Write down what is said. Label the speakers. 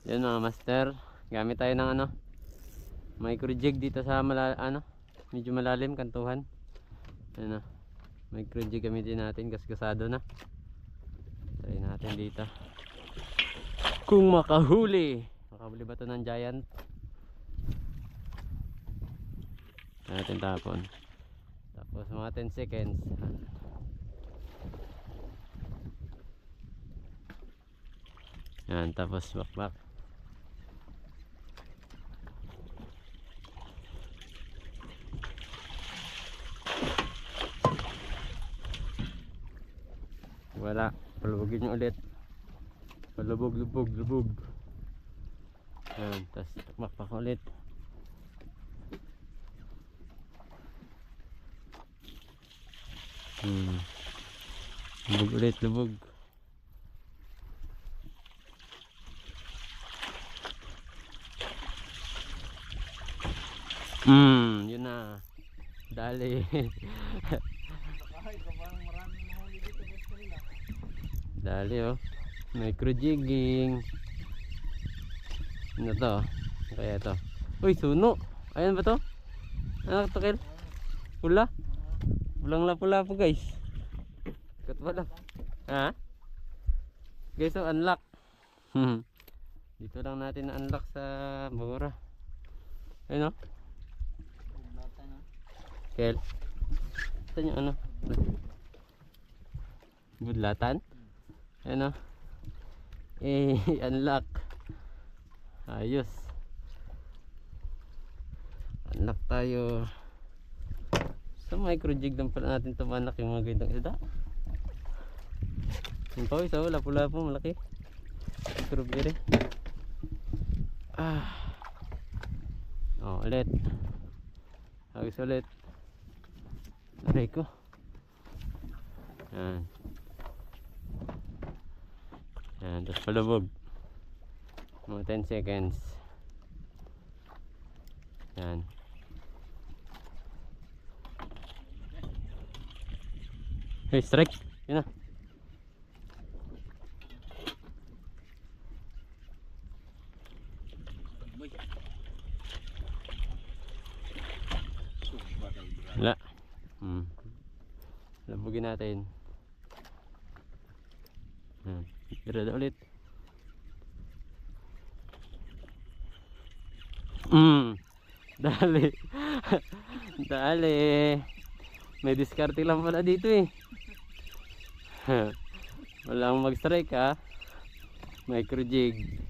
Speaker 1: Yan mga master, gamit tayo ng micro jig dito sa medyo malalim kantuhan. Ano, micro jig gamitin natin, gasgasado na. Try natin dito. Kung makahuli ba ito ng giant? Natin tapon. Tapos mga 10 seconds. Yan, tapos bakbak. Wala, palubogin nyo ulit. Lubog. Yan, tapos bakbak ulit. Lubog ulit, lubog. Yun na. Dali. Dali oh. Micro jigging. Ano to? Kaya to. Uy, suno. Ayan ba to? Ano to, Kel? Pula? Pulang lapu-lapu guys. Kat wala. Ha? Guys, so unlock. Dito lang natin na-unlock sa Bora. Ayun o. Kel. Saan yung budlatan? Ayun o. Unlock. Ayos. Unlock tayo. Sa micro jig lang pala natin tumanak yung mga gandang isda. Yung pawis o, lapu-lapu, malaki. Strawberry. Ulit. Hawis ulit. Aray ko. Yan. Yan, tapos palubog. Mga 10 seconds. Yan. Hey, strike. Yun na. Wala. Labugin natin. Gerada ulit. Dali. Dali. May diskarte lang pala dito eh. Walang mag-strike ha. Micro jig.